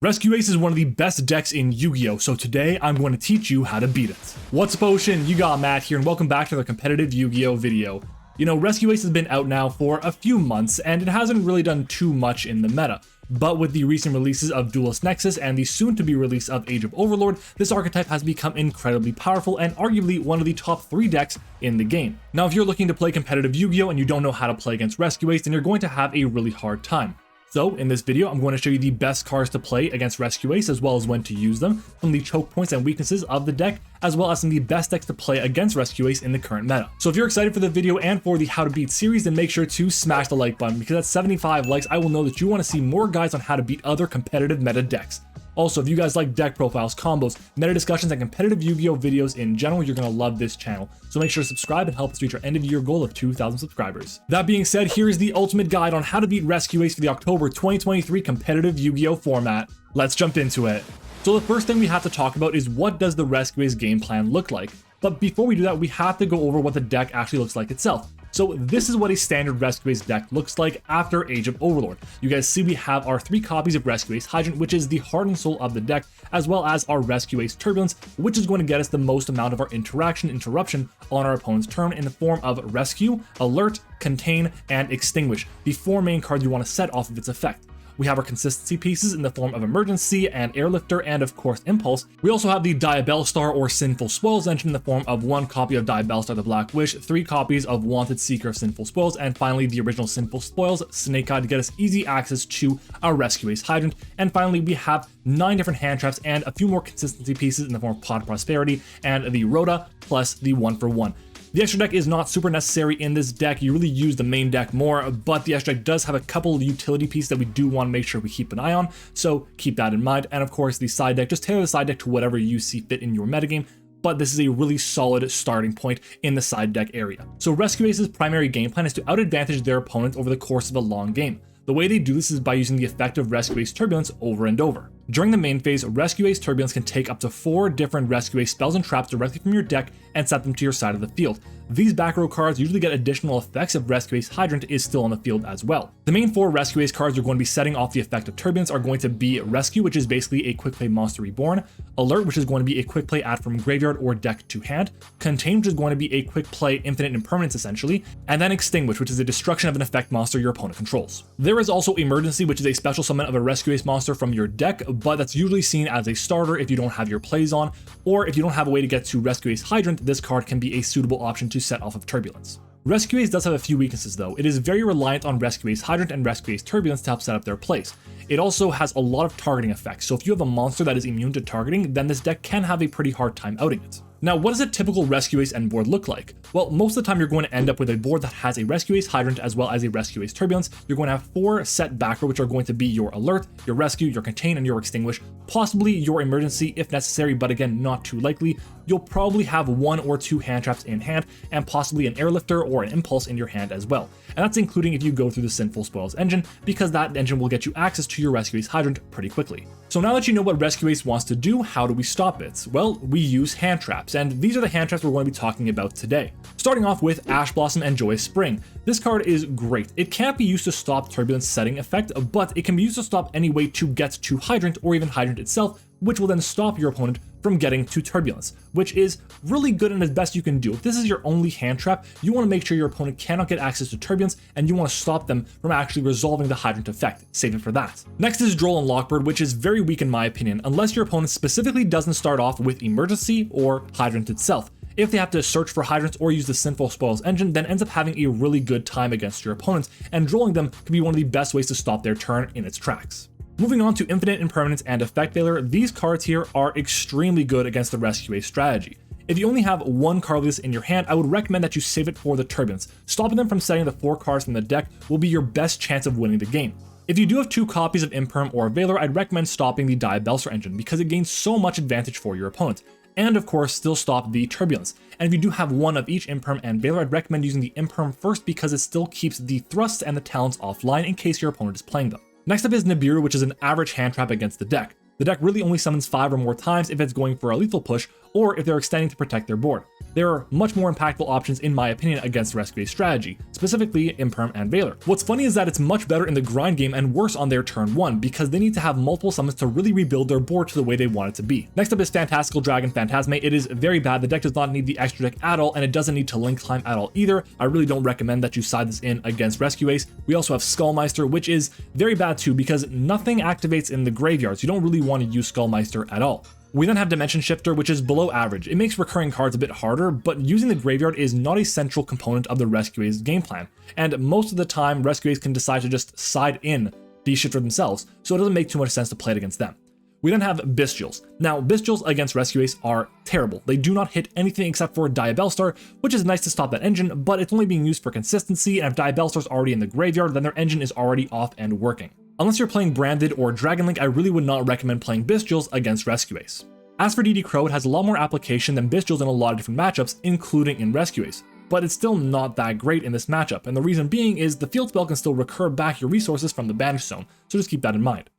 Rescue Ace is one of the best decks in Yu-Gi-Oh, so today I'm going to teach you how to beat it. What's up, Ocean? You got Matt here, and welcome back to the Competitive Yu-Gi-Oh video. You know, Rescue Ace has been out now for a few months, and it hasn't really done too much in the meta. But with the recent releases of Duelist Nexus and the soon-to-be release of Age of Overlord, this archetype has become incredibly powerful and arguably one of the top 3 decks in the game. Now, if you're looking to play competitive Yu-Gi-Oh and you don't know how to play against Rescue Ace, then you're going to have a really hard time. So in this video, I'm going to show you the best cards to play against Rescue Ace, as well as when to use them, some of the choke points and weaknesses of the deck, as well as some of the best decks to play against Rescue Ace in the current meta. So if you're excited for the video and for the How to Beat series, then make sure to smash the like button, because at 75 likes, I will know that you want to see more guides on how to beat other competitive meta decks. Also, if you guys like deck profiles, combos, meta discussions, and competitive Yu-Gi-Oh videos in general, you're going to love this channel. So make sure to subscribe and help us reach our end of year goal of 2,000 subscribers. That being said, here is the ultimate guide on how to beat Rescue Ace for the October 2023 competitive Yu-Gi-Oh format. Let's jump into it. So the first thing we have to talk about is what does the Rescue Ace game plan look like? But before we do that, we have to go over what the deck actually looks like itself. So this is what a standard Rescue Ace deck looks like after Age of Overlord. You guys see we have our 3 copies of Rescue Ace Hydrant, which is the heart and soul of the deck, as well as our Rescue Ace Turbulence, which is going to get us the most amount of our interruption on our opponent's turn in the form of Rescue, Alert, Contain, and Extinguish, the 4 main cards you want to set off of its effect. We have our consistency pieces in the form of Emergency and Airlifter, and of course Impulse. We also have the Diabellstar or Sinful Spoils engine in the form of 1 copy of Diabellstar the Black Wish, 3 copies of Wanted Seeker of Sinful Spoils, and finally the original Sinful Spoils, Snake Eye, to get us easy access to our Rescue Ace Hydrant. And finally we have 9 different Handtraps and a few more consistency pieces in the form of Pod Prosperity and the Rhoda, plus the 1-for-1. The extra deck is not super necessary in this deck. You really use the main deck more, but the extra deck does have a couple of utility pieces that we do want to make sure we keep an eye on, so keep that in mind. And of course, the side deck, just tailor the side deck to whatever you see fit in your metagame, but this is a really solid starting point in the side deck area. So Rescue Ace's primary game plan is to out-advantage their opponent over the course of a long game. The way they do this is by using the effect of Rescue Ace Turbulence over and over. During the main phase, Rescue Ace Turbulence can take up to 4 different Rescue Ace spells and traps directly from your deck and set them to your side of the field. These back row cards usually get additional effects if Rescue Ace Hydrant is still on the field as well. The main 4 Rescue Ace cards you're going to be setting off the effect of Turbulence are going to be Rescue, which is basically a quick play Monster Reborn, Alert, which is going to be a quick play add from graveyard or deck to hand, Contain, which is going to be a quick play Infinite Impermanence essentially, and then Extinguish, which is a destruction of an effect monster your opponent controls. There is also Emergency, which is a special summon of a Rescue Ace monster from your deck, but that's usually seen as a starter if you don't have your plays on, or if you don't have a way to get to Rescue Ace Hydrant, this card can be a suitable option to set off of Turbulence. Rescue Ace does have a few weaknesses though. It is very reliant on Rescue Ace Hydrant and Rescue Ace Turbulence to help set up their plays. It also has a lot of targeting effects, so if you have a monster that is immune to targeting, then this deck can have a pretty hard time outing it. Now, what does a typical Rescue Ace end board look like? Well, most of the time you're going to end up with a board that has a Rescue Ace Hydrant as well as a Rescue Ace Turbulence. You're going to have 4 set back row, which are going to be your Alert, your Rescue, your Contain, and your Extinguish, possibly your Emergency if necessary, but again, not too likely. You'll probably have 1 or 2 Handtraps in hand, and possibly an Airlifter or an Impulse in your hand as well. And that's including if you go through the Sinful Spoils engine, because that engine will get you access to your Rescue Ace Hydrant pretty quickly. So now that you know what Rescue Ace wants to do, how do we stop it? Well, we use Handtraps, and these are the Handtraps we're going to be talking about today. Starting off with Ash Blossom and Joyous Spring. This card is great. It can't be used to stop Turbulence setting effect, but it can be used to stop any way to get to Hydrant or even Hydrant itself, which will then stop your opponent from getting to Turbulence, which is really good and as best you can do. If this is your only hand trap, you want to make sure your opponent cannot get access to Turbulence, and you want to stop them from actually resolving the Hydrant effect. Save it for that. Next is Droll and Lockbird, which is very weak in my opinion, unless your opponent specifically doesn't start off with Emergency or Hydrant itself. If they have to search for Hydrants or use the Sinful Spoils engine, then ends up having a really good time against your opponents, and drolling them can be one of the best ways to stop their turn in its tracks. Moving on to Infinite Impermanence and Effect Veiler, these cards here are extremely good against the Rescue Ace strategy. If you only have 1 card like this in your hand, I would recommend that you save it for the Turbulence. Stopping them from setting the 4 cards from the deck will be your best chance of winning the game. If you do have 2 copies of Imperm or Veiler, I'd recommend stopping the Diabellstar engine because it gains so much advantage for your opponent. And of course, still stop the Turbulence. And if you do have 1 of each Imperm and Veiler, I'd recommend using the Imperm first because it still keeps the thrusts and the talents offline in case your opponent is playing them. Next up is Nibiru, which is an average hand trap against the deck. The deck really only summons 5 or more times if it's going for a lethal push or if they're extending to protect their board. There are much more impactful options in my opinion against Rescue strategy, specifically Imperm and Valor. What's funny is that it's much better in the grind game and worse on their turn 1 because they need to have multiple summons to really rebuild their board to the way they want it to be. Next up is Fantastical Dragon Phantasme. It is very bad. The deck does not need the extra deck at all, and it doesn't need to link climb at all either. I really don't recommend that you side this in against Rescue Ace. We also have Skullmeister, which is very bad too because nothing activates in the graveyards. You don't really want to use Skullmeister at all. We then have Dimension Shifter, which is below average. It makes recurring cards a bit harder, but using the graveyard is not a central component of the Rescue Ace game plan. And most of the time, Rescue Ace can decide to just side in the Shifter themselves, so it doesn't make too much sense to play it against them. We then have Bestials. Now, Bestials against Rescue Ace are terrible. They do not hit anything except for Diabellstar, which is nice to stop that engine, but it's only being used for consistency, and if Diabellstar's already in the graveyard, then their engine is already off and working. Unless you're playing Branded or Dragon Link, I really would not recommend playing Bestials against Rescue Ace. As for DD Crow, it has a lot more application than Bestials in a lot of different matchups, including in Rescue Ace, but it's still not that great in this matchup, and the reason being is the field spell can still recur back your resources from the banish zone, so just keep that in mind.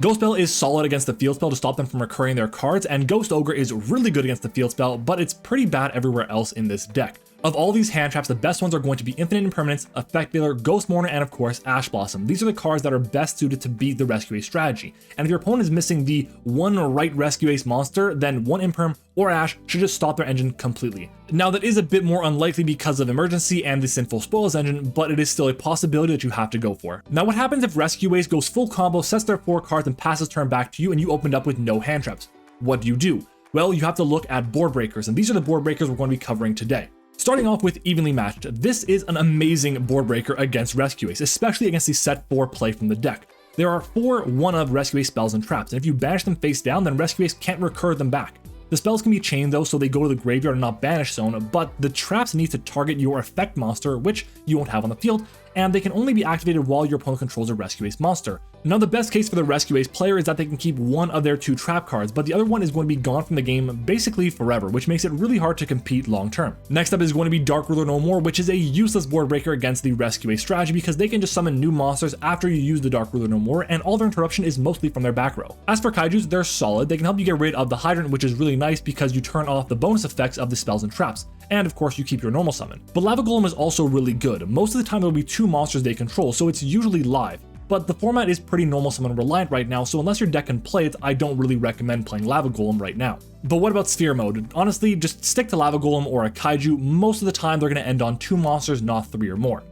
Ghost Spell is solid against the field spell to stop them from recurring their cards, and Ghost Ogre is really good against the field spell, but it's pretty bad everywhere else in this deck. Of all these hand traps, the best ones are going to be Infinite Impermanence, Effect Veiler, Ghost Mourner, and of course Ash Blossom. These are the cards that are best suited to beat the Rescue Ace strategy. And if your opponent is missing the one right Rescue Ace monster, then one Imperm or Ash should just stop their engine completely. Now that is a bit more unlikely because of Emergency and the Sinful Spoils engine, but it is still a possibility that you have to go for. Now what happens if Rescue Ace goes full combo, sets their 4 cards, and passes turn back to you and you opened up with no hand traps? What do? Well, you have to look at board breakers, and these are the board breakers we're going to be covering today. Starting off with Evenly Matched, this is an amazing board breaker against Rescue Ace, especially against the set 4 play from the deck. There are 4 one-of Rescue Ace spells and traps, and if you banish them face down, then Rescue Ace can't recur them back. The spells can be chained though, so they go to the graveyard and not banish zone, but the traps need to target your effect monster, which you won't have on the field, and they can only be activated while your opponent controls a Rescue Ace monster. Now the best case for the Rescue Ace player is that they can keep one of their 2 trap cards, but the other one is going to be gone from the game basically forever, which makes it really hard to compete long term. Next up is going to be Dark Ruler No More, which is a useless board breaker against the Rescue Ace strategy because they can just summon new monsters after you use the Dark Ruler No More, and all their interruption is mostly from their back row. As for Kaijus, they're solid. They can help you get rid of the Hydrant, which is really nice because you turn off the bonus effects of the spells and traps. And of course you keep your normal summon. But Lava Golem is also really good. Most of the time there will be 2 monsters they control, so it's usually live. But the format is pretty normal summon reliant right now, so unless your deck can play it, I don't really recommend playing Lava Golem right now. But what about Sphere Mode? Honestly, just stick to Lava Golem or a Kaiju. Most of the time they're going to end on 2 monsters, not 3 or more.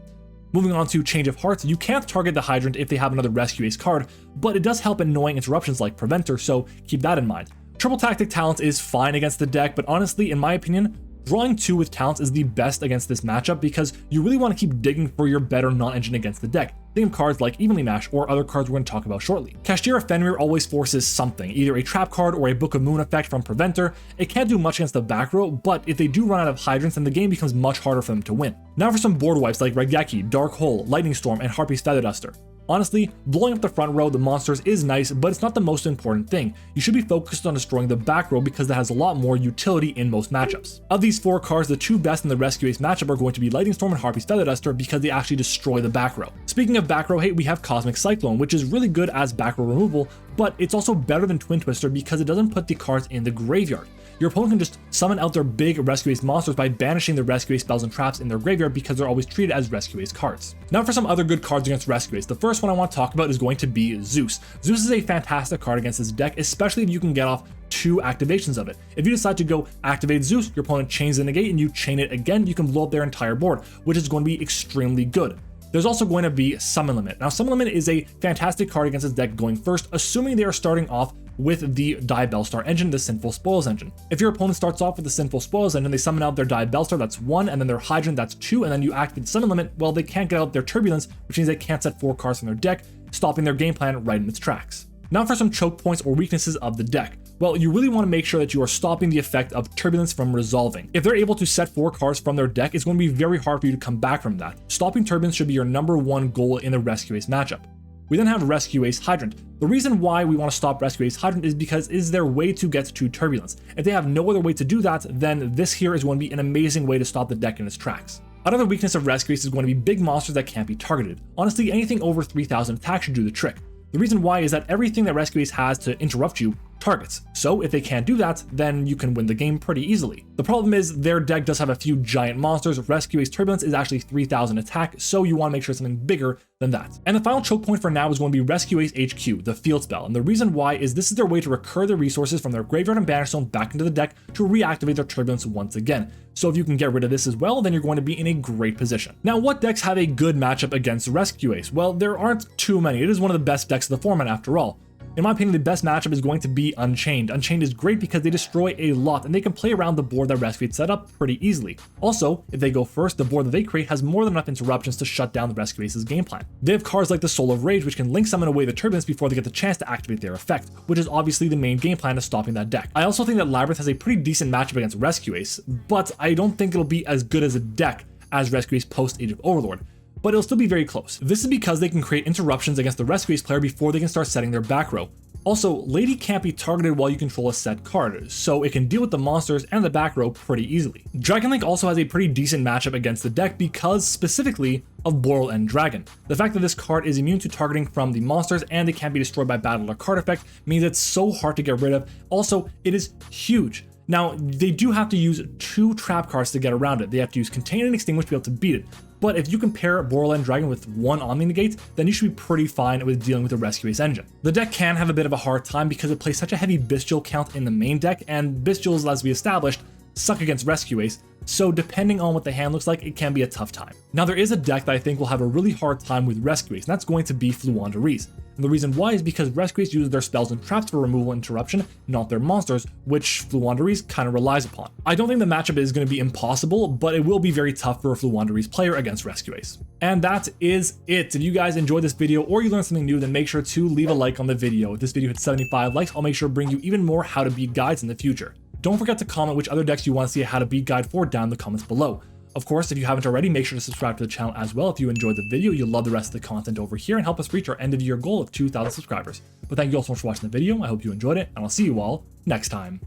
Moving on to Change of Hearts, you can't target the Hydrant if they have another Rescue Ace card, but it does help annoying interruptions like Preventer, so keep that in mind. Triple Tactic Talents is fine against the deck, but honestly, in my opinion, drawing 2 with Talents is the best against this matchup because you really want to keep digging for your better non-engine against the deck. Think of cards like Evenly Matched or other cards we're going to talk about shortly. Kashtira Fenrir always forces something, either a trap card or a Book of Moon effect from Preventer. It can't do much against the back row, but if they do run out of Hydrants, then the game becomes much harder for them to win. Now for some board wipes like Raigeki, Dark Hole, Lightning Storm, and Harpy's Feather Duster. Honestly, blowing up the front row, the monsters, is nice, but it's not the most important thing. You should be focused on destroying the back row because that has a lot more utility in most matchups. Of these 4 cards, the 2 best in the Rescue Ace matchup are going to be Lightning Storm and Harpy's Feather Duster because they actually destroy the back row. Speaking of back row hate, we have Cosmic Cyclone, which is really good as back row removal, but it's also better than Twin Twister because it doesn't put the cards in the graveyard. Your opponent can just summon out their big Rescue Ace monsters by banishing the Rescue Ace spells and traps in their graveyard because they're always treated as Rescue Ace cards. Now for some other good cards against Rescue Ace. The first one I want to talk about is going to be Zeus. Zeus is a fantastic card against this deck, especially if you can get off 2 activations of it. If you decide to go activate Zeus, your opponent chains the negate and you chain it again, you can blow up their entire board, which is going to be extremely good. There's also going to be Summon Limit. Now Summon Limit is a fantastic card against this deck going first, assuming they are starting off with the Diabellstar engine, the Sinful Spoils engine. If your opponent starts off with the Sinful Spoils engine, they summon out their Diabellstar, that's 1, and then their Hydrant, that's 2, and then you activate Summon Limit, well, they can't get out their Turbulence, which means they can't set 4 cards from their deck, stopping their game plan right in its tracks. Now for some choke points or weaknesses of the deck. Well, you really want to make sure that you are stopping the effect of Turbulence from resolving. If they're able to set 4 cards from their deck, it's going to be very hard for you to come back from that. Stopping Turbulence should be your #1 goal in the Rescue Ace matchup. We then have Rescue Ace Hydrant. The reason why we want to stop Rescue Ace Hydrant is because it is their way to get to Turbulence. If they have no other way to do that, then this here is going to be an amazing way to stop the deck in its tracks. Another weakness of Rescue Ace is going to be big monsters that can't be targeted. Honestly, anything over 3000 attack should do the trick. The reason why is that everything that Rescue Ace has to interrupt you targets. So if they can't do that, then you can win the game pretty easily. The problem is their deck does have a few giant monsters. Rescue Ace Turbulence is actually 3000 attack, so you want to make sure it's something bigger than that. And the final choke point for now is going to be Rescue Ace HQ, the field spell. And the reason why is this is their way to recur their resources from their graveyard and bannerstone back into the deck to reactivate their Turbulence once again. So if you can get rid of this as well, then you're going to be in a great position. Now, what decks have a good matchup against Rescue Ace? Well, there aren't too many. It is one of the best decks of the format after all. In my opinion, the best matchup is going to be Unchained. Unchained is great because they destroy a lot and they can play around the board that Rescue Ace set up pretty easily. Also, if they go first, the board that they create has more than enough interruptions to shut down the Rescue Ace's game plan. They have cards like the Soul of Rage, which can link summon away the Turbulence before they get the chance to activate their effect, which is obviously the main game plan of stopping that deck. I also think that Labyrinth has a pretty decent matchup against Rescue Ace, but I don't think it'll be as good as a deck as Rescue Ace post Age of Overlord. But it'll still be very close. This is because they can create interruptions against the Rescue Ace player before they can start setting their back row. Also, Lady can't be targeted while you control a set card, so it can deal with the monsters and the back row pretty easily. Dragonlink also has a pretty decent matchup against the deck because specifically of Boral End Dragon. The fact that this card is immune to targeting from the monsters and they can't be destroyed by battle or card effect means it's so hard to get rid of. Also, it is huge. Now, they do have to use 2 trap cards to get around it. They have to use Contain and Extinguish to be able to beat it. But if you compare Boral End Dragon with 1 Omni Negate, then you should be pretty fine with dealing with the Rescue Ace engine. The deck can have a bit of a hard time because it plays such a heavy Bestial count in the main deck, and Bestials, as we established, suck against Rescue Ace, so depending on what the hand looks like, it can be a tough time. Now, there is a deck that I think will have a really hard time with Rescue Ace, and that's going to be Fluandereeze. And the reason why is because Rescue Ace uses their spells and traps for removal and interruption, not their monsters, which Fluandereeze kind of relies upon. I don't think the matchup is going to be impossible, but it will be very tough for a Fluandereeze player against Rescue Ace. And that is it. If you guys enjoyed this video or you learned something new, then make sure to leave a like on the video. If this video hits 75 likes, I'll make sure to bring you even more how to beat guides in the future. Don't forget to comment which other decks you want to see a how to beat guide for down in the comments below. Of course, if you haven't already, make sure to subscribe to the channel as well. If you enjoyed the video, you'll love the rest of the content over here and help us reach our end of year goal of 2,000 subscribers. But thank you all so much for watching the video. I hope you enjoyed it, and I'll see you all next time.